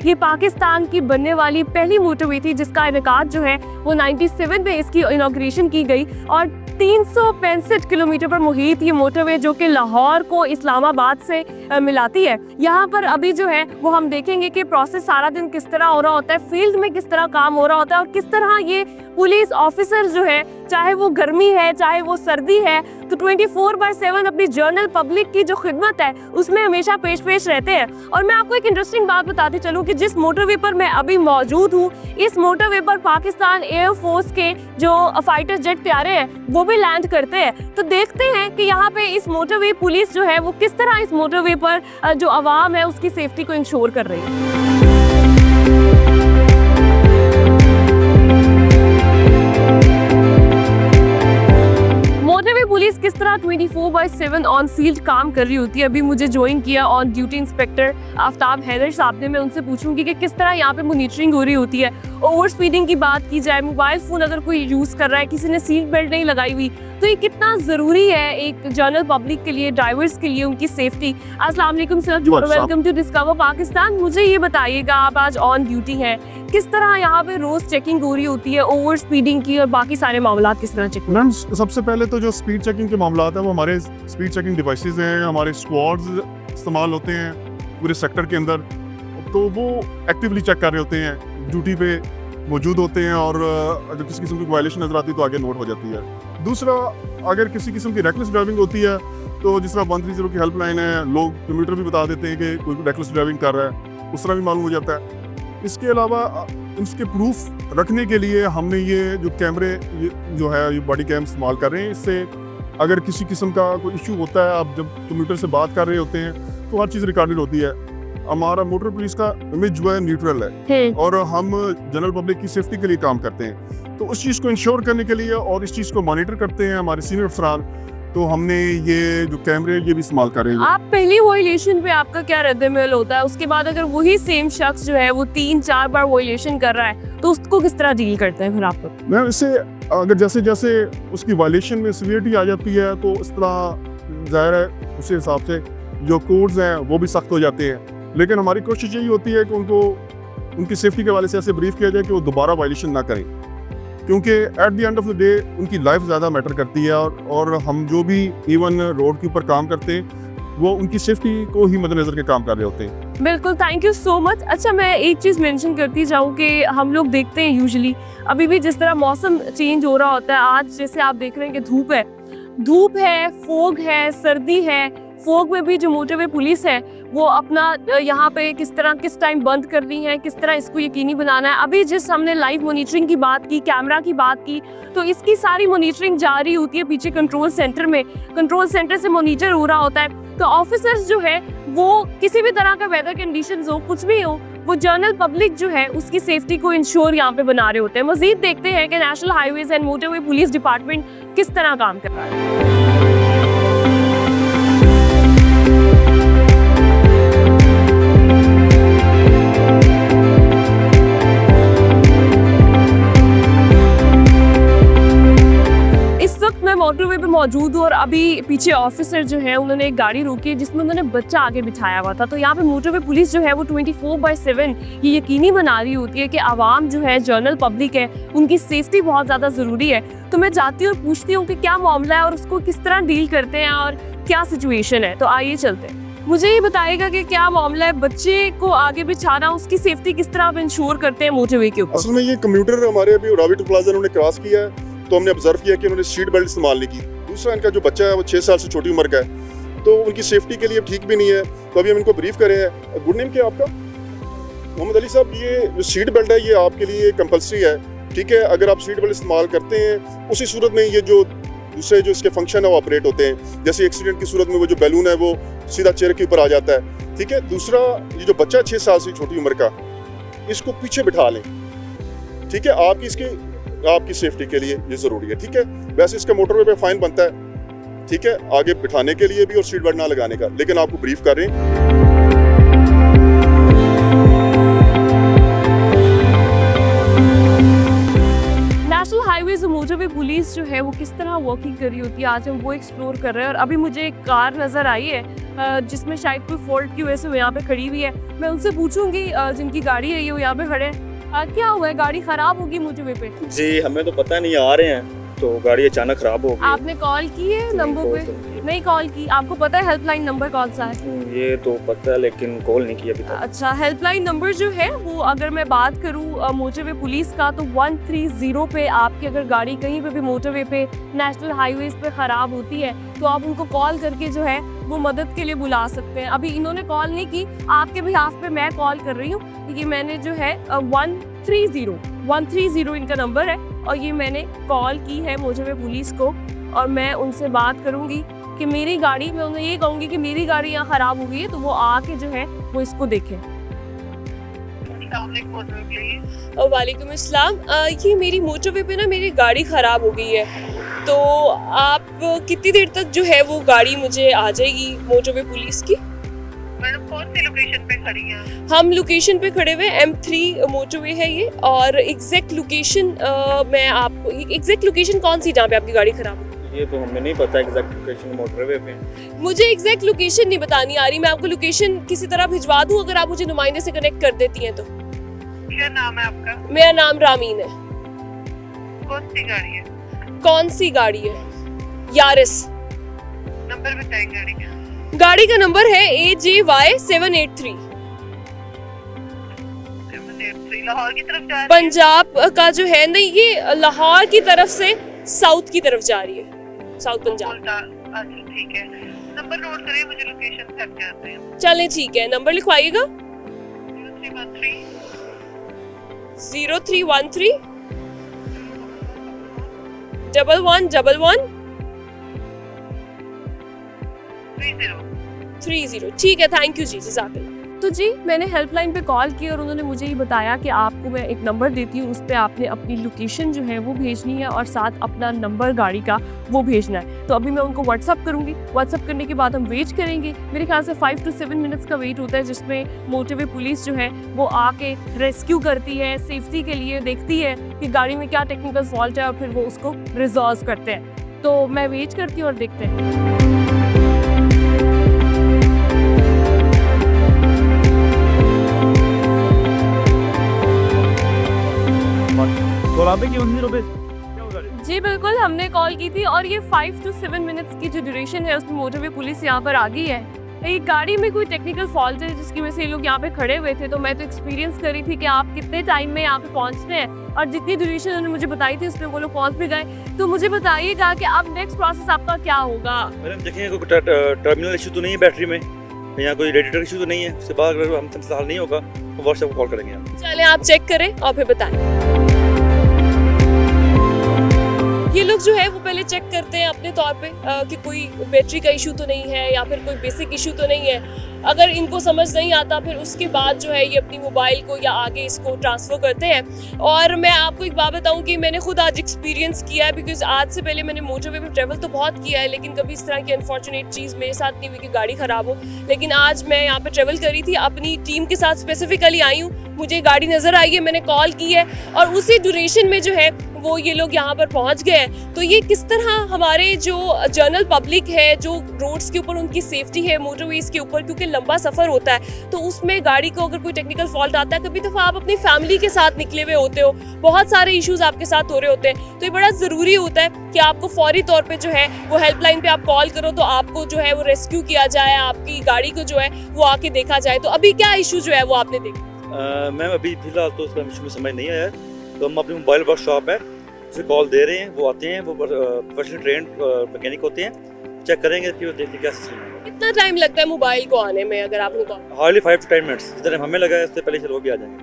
ये पाकिस्तान की बनने वाली पहली मोटरवे थी जिसका इनेकाद जो है वो 97 में इसकी इनॉग्रेशन की गई और 365 किलोमीटर पर मुहित ये मोटरवे जो कि लाहौर को इस्लामाबाद से मिलाती है। यहाँ पर अभी जो है वो हम देखेंगे कि प्रोसेस सारा दिन किस तरह हो रहा होता है, फील्ड में किस तरह काम हो रहा होता है और किस तरह ये पुलिस ऑफिसर जो है, चाहे वो गर्मी है चाहे वो सर्दी है, तो 24/7 अपनी जनरल पब्लिक की जो खिदमत है उसमें हमेशा पेश रहते हैं। और मैं आपको एक इंटरेस्टिंग बात बताती चलूँ कि जिस मोटरवे पर मैं अभी मौजूद हूँ, इस मोटरवे पर पाकिस्तान एयरफोर्स के जो फाइटर जेट प्यारे हैं वो भी लैंड करते हैं। तो देखते हैं कि यहाँ पे इस मोटरवे पुलिस जो है वो किस तरह इस मोटरवे पर जो आवाम है उसकी सेफ्टी को इंश्योर कर रही है। मोटरवे पुलिस किस तरह 24/7 ऑन फील्ड काम कर रही होती है। अभी मुझे ज्वाइन किया on duty inspector Aftab Haider साहब ने। मैं उनसे पूछूंगी कि किस तरह यहाँ पे मॉनिटरिंग हो रही होती है। ओवर स्पीडिंग की बात की जाए, मोबाइल फ़ोन अगर कोई यूज़ कर रहा है, किसी ने सीट बेल्ट नहीं लगाई हुई, तो ये कितना ज़रूरी है एक जनरल पब्लिक के लिए, ड्राइवर्स के लिए, उनकी सेफ्टी। अस्सलाम वालेकुम sir, welcome to discover Pakistan. मुझे ये बताइएगा, आप आज ऑन ड्यूटी हैं, किस तरह यहाँ पे रोज़ चेकिंग हो रही होती है, ओवर स्पीडिंग की और बाकी सारे मामला किस तरह चेक? मैम, सबसे पहले तो जो स्पीड चेकिंग के मामला है वो हमारे स्पीड चेकिंग डिवाइसेस हैं, हमारे स्क्वाड्स इस्तेमाल होते हैं पूरे सेक्टर के अंदर, तो वो एक्टिवली चेक कर रहे होते हैं, ड्यूटी पे मौजूद होते हैं और अगर किसी किस्म की वायलेशन नजर आती है तो आगे नोट हो जाती है। दूसरा, अगर किसी किस्म की रेकलेस ड्राइविंग होती है तो जिस तरह 130 की हेल्पलाइन है, लोग किलोमीटर भी बता देते हैं कि कोई रेकलेस ड्राइविंग कर रहा है, उस तरह भी मालूम हो जाता है। इसके अलावा इसके प्रूफ रखने के लिए हमने ये जो कैमरे जो है ये बॉडी कैम इस्तेमाल कर रहे हैं। इससे अगर किसी किस्म का कोई इशू होता है, आप जब कंप्यूटर से बात कर रहे होते हैं तो हर चीज़ रिकॉर्डेड होती है। हमारा मोटर पुलिस का इमेज जो है न्यूट्रल है और हम जनरल पब्लिक की सेफ्टी के लिए काम करते हैं, तो उस चीज़ को इंश्योर करने के लिए और इस चीज़ को मॉनिटर करते हैं हमारे सीनियर अफसरान, तो हमने ये जो कैमरे ये भी इस्तेमाल कर रहे हैं। आप पहली वायलेशन पे आपका क्या रद्द-ए-अमल होता है? उसके बाद अगर वही सेम शख्स जो है वो 3-4 बार वायलेशन कर रहा है तो उसको किस तरह डील करते हैं फिर आप लोग? मैं इससे अगर जैसे जैसे उसकी वायलेशन में सीवियरिटी आ जाती है तो इस तरह ज़ाहिर है उस हिसाब से जो कोड्स हैं वो भी सख्त हो जाते हैं। लेकिन हमारी कोशिश यही होती है कि उनको उनकी सेफ्टी के हवाले से ऐसे ब्रीफ किया जाए कि वो दोबारा वायलेशन ना करें, क्योंकि at the end of the day उनकी लाइफ ज़्यादा मैटर करती है और हम जो भी इवन रोड के ऊपर काम करते हैं वो उनकी सेफ्टी को ही मद्देनजर के काम कर रहे होते हैं। बिल्कुल, थैंक यू सो मच। अच्छा, मैं एक चीज़ मेंशन करती जाऊँ कि हम लोग देखते हैं यूजुअली अभी भी जिस तरह मौसम चेंज हो रहा होता है, आज जैसे आप देख रहे हैं कि धूप है, फोग है, सर्दी है। फोग में भी जो मोटरवे पुलिस है वो अपना यहाँ पे किस टाइम बंद कर रही है, किस तरह इसको यकीनी बनाना है। अभी जिस हमने लाइव मॉनिटरिंग की बात की, कैमरा की बात की, तो इसकी सारी मॉनिटरिंग जारी होती है पीछे कंट्रोल सेंटर में। कंट्रोल सेंटर से मॉनिटर हो रहा होता है, तो ऑफिसर्स जो है वो किसी भी तरह का वेदर कंडीशंस हो, कुछ भी हो, वो जनरल पब्लिक जो है उसकी सेफ्टी को इंश्योर यहाँ पे बना रहे होते हैं। मजीद देखते हैं कि national highways and motorway police department किस तरह काम कर रहा है। मोटरवे पे मौजूद हूँ और अभी पीछे ऑफिसर जो है उन्होंने एक गाड़ी रोकी जिसमें उन्होंने बच्चा आगे बिठाया हुआ था। तो यहाँ पे मोटरवे पुलिस जो है वो 24/7 ये यकीनी बना रही होती है कि आवाम जो है, जनरल पब्लिक है, उनकी सेफ्टी बहुत ज़्यादा ज़रूरी है। तो मैं जाती हूँ और पूछती हूँ कि क्या मामला है और उसको किस तरह डील करते हैं और क्या सिचुएशन है। तो आइए चलते हैं। मुझे ये बताइएगा कि क्या मामला है, बच्चे को आगे बिछाना, उसकी सेफ्टी किस तरह आप इंश्योर करते हैं मोटरवे के ऊपर? असल में ये कंप्यूटर हमारे अभी रावी प्लाजा उन्होंने क्रॉस किया है तो हमने ऑब्जर्व किया कि उन्होंने सीट बेल्ट इस्तेमाल नहीं की। दूसरा, इनका जो बच्चा है वो 6 साल से छोटी उम्र का है, तो उनकी सेफ्टी के लिए ठीक भी नहीं है, तो अभी हम इनको ब्रीफ करे हैं। गुड नेम क्या है आपका? मोहम्मद अली साहब, ये जो सीट बेल्ट है ये आपके लिए कंपल्सरी है, ठीक है? अगर आप सीट बेल्ट इस्तेमाल करते हैं उसी सूरत में ये जो दूसरे जो इसके फंक्शन है वो ऑपरेट होते हैं। जैसे एक्सीडेंट की सूरत में वो जो बैलून है वो सीधा चेहरे के ऊपर आ जाता है, ठीक है? दूसरा, ये जो बच्चा 6 साल से छोटी उम्र का, इसको पीछे बिठा लें, ठीक है? आपकी सेफ्टी के लिए ये जरूरी है, ठीक है? वैसे इसका मोटरवे पे फाइन बनता है, ठीक है, आगे बिठाने के लिए भी और सीट बेल्ट ना लगाने का, लेकिन आपको ब्रीफ कर रहे हैं। नेशनल हाईवेज और मोटरवे मोटरवे पुलिस जो है वो किस तरह वर्किंग कर रही होती है, आज हम वो एक्सप्लोर कर रहे हैं। और अभी मुझे एक कार नज़र आई है जिसमें शायद कोई फॉल्ट की वजह से वो यहाँ पे खड़ी हुई है। मैं उनसे पूछूंगी जिनकी गाड़ी है ये वो यहाँ पे खड़े हैं, क्या हुआ है, गाड़ी ख़राब होगी मोटरवे पे? जी हमें तो पता नहीं, आ रहे हैं तो गाड़ी अचानक खराब हो गई। आपने कॉल की है नंबर पे? नहीं कॉल की। आपको पता है हेल्पलाइन नंबर कौन सा है? ये तो पता है लेकिन कॉल नहीं की अभी तक। अच्छा, हेल्पलाइन नंबर जो है वो अगर मैं बात करूँ मोटरवे पुलिस का तो 130 पे आपकी अगर गाड़ी कहीं पे भी मोटरवे पे नेशनल हाईवेज पे ख़राब होती है तो आप उनको कॉल करके जो है वो मदद के लिए बुला सकते हैं। अभी इन्होंने कॉल नहीं की, आपके बिहाफ पे मैं कॉल कर रही हूँ क्योंकि मैंने जो है 130 इनका नंबर है और ये मैंने कॉल की है मोटरवे पुलिस को और मैं उनसे बात करूँगी कि मेरी गाड़ी, मैं उन्हें ये कहूँगी कि मेरी गाड़ी यहाँ ख़राब हो गई है तो वो आके जो है वो इसको देखें। वालेकुम अस्सलाम, ये मेरी मोटरवे पे ना मेरी गाड़ी ख़राब हो गई है तो आप कितनी देर तक जो है वो गाड़ी मुझे आ जाएगी मोटरवे पुलिस की? मैडम कौन सी लोकेशन पे खड़ी हैं? हम लोकेशन पे खड़े हुए M3 मोटरवे है ये और एग्जैक्ट लोकेशन मैं आपको, एग्जैक्ट लोकेशन कौन सी जहाँ पे आपकी गाड़ी ख़राब है? ये तो हमें नहीं पता एग्जैक्ट लोकेशन मोटरवे पे। मुझे एग्जैक्ट लोकेशन नहीं बतानी आ रही, मैं आपको लोकेशन किसी तरह भिजवा दूँ अगर आप मुझे नुमाइंदे से कनेक्ट कर देती हैं तो। क्या नाम है आपका? मेरा नाम रामीन है। कौन सी गाड़ी है? कौन सी गाड़ी है? यारिस। नंबर बताएं गाड़ी का। गाड़ी का नंबर है AJY 783। लाहौर की तरफ जा रही है? पंजाब का जो है नहीं, ये लाहौर की तरफ से साउथ की तरफ जा रही है, साउथ पंजाब। अच्छा ठीक है, नंबर नोट करिए, मुझे लोकेशन सेट करते हैं। चलें ठीक है, नंबर लिखवाइएगा। 0313 1111 30। ठीक है, थैंक यू जी, जज़ाकल्लाह। तो जी मैंने हेल्पलाइन पे कॉल की और उन्होंने मुझे ये बताया कि आपको मैं एक नंबर देती हूँ, उस पर आपने अपनी लोकेशन जो है वो भेजनी है और साथ अपना नंबर गाड़ी का वो भेजना है। तो अभी मैं उनको व्हाट्सअप करूँगी, व्हाट्सअप करने के बाद हम वेट करेंगे। मेरे ख्याल से 5 to 7 मिनट्स का वेट होता है जिसमें मोटरवे पुलिस जो है वो आके रेस्क्यू करती है, सेफ्टी के लिए देखती है कि गाड़ी में क्या टेक्निकल फॉल्ट है और फिर वो उसको रिजॉल्व करते हैं। तो मैं वेट करती हूँ और देखते हैं। जी बिल्कुल, हमने कॉल की थी और ये 5 to 7 मिनट्स की जो ड्यूरेशन है उसमें मोटरवे पुलिस यहाँ पर आ गई है। ये गाड़ी में कोई टेक्निकल फॉल्ट है जिसकी वजह से ये लोग यहाँ पे खड़े हुए थे, तो मैं तो एक्सपीरियंस करी थी कि आप कितने टाइम में यहाँ पे पहुँचते हैं और जितनी ड्यूरेशन उन्होंने मुझे बताई थी उसमें वो लोग पहुँच भी गए। तो मुझे बताइएगा कि अब नेक्स्ट प्रोसेस आपका क्या होगा? मैडम देखिए कोई टर्मिनल इशू तो नहीं है बैटरी में या कोई रेडिएटर इशू तो नहीं है, उसके बाद अगर हम हल नहीं होगा तो व्हाट्सएप कॉल करेंगे हम। चलें आप चेक करें और फिर बताएं। ये लोग जो है वो पहले चेक करते हैं अपने तौर पे कि कोई बैटरी का इशू तो नहीं है या फिर कोई बेसिक इशू तो नहीं है। अगर इनको समझ नहीं आता फिर उसके बाद जो है ये अपनी मोबाइल को या आगे इसको ट्रांसफ़र करते हैं। और मैं आपको एक बात बताऊं कि मैंने खुद आज एक्सपीरियंस किया है, बिकॉज आज से पहले मैंने मोटरवे पे ट्रैवल तो बहुत किया है लेकिन कभी इस तरह की अनफॉर्चुनेट चीज़ मेरे साथ नहीं हुई कि गाड़ी ख़राब हो। लेकिन आज मैं यहाँ पर ट्रैवल करी थी, अपनी टीम के साथ स्पेसिफिकली आई हूँ, मुझे गाड़ी नज़र आई है, मैंने कॉल की है और उसी ड्यूरेशन में जो है वो ये लोग यहाँ पर पहुँच गए हैं। तो ये किस तरह हमारे जो जनरल पब्लिक है, जो रोड्स के ऊपर उनकी सेफ्टी है, मोटरवेज के ऊपर, क्योंकि लंबा सफ़र होता है तो उसमें गाड़ी को अगर कोई टेक्निकल फॉल्ट आता है, कभी दफ़ा आप अपनी फैमिली के साथ निकले हुए होते हो, बहुत सारे इश्यूज आपके साथ हो रहे होते हैं, तो ये बड़ा ज़रूरी होता है कि आपको फौरी तौर पे जो है वो हेल्पलाइन पे आप कॉल करो तो आपको जो है वो रेस्क्यू किया जाए, आपकी गाड़ी को जो है वो आके देखा जाए। तो अभी क्या इशू जो है वो आपने देखा? मैम अभी फिलहाल तो उसका इशू में समझ नहीं आया, तो हम अपनी मोबाइल वर्कशॉप है उसे कॉल दे रहे हैं, वो आते हैं, वो प्रोफेशनल ट्रेंड मैकेनिक होते हैं, चेक करेंगे फिर देखते क्या सिस्टम है। कितना टाइम लगता है मोबाइल को आने में? अगर आपने कॉल हार्डली 5 to 10 मिनट्स, जितना हमें लगा है उससे पहले चलो वो भी आ जाएंगे।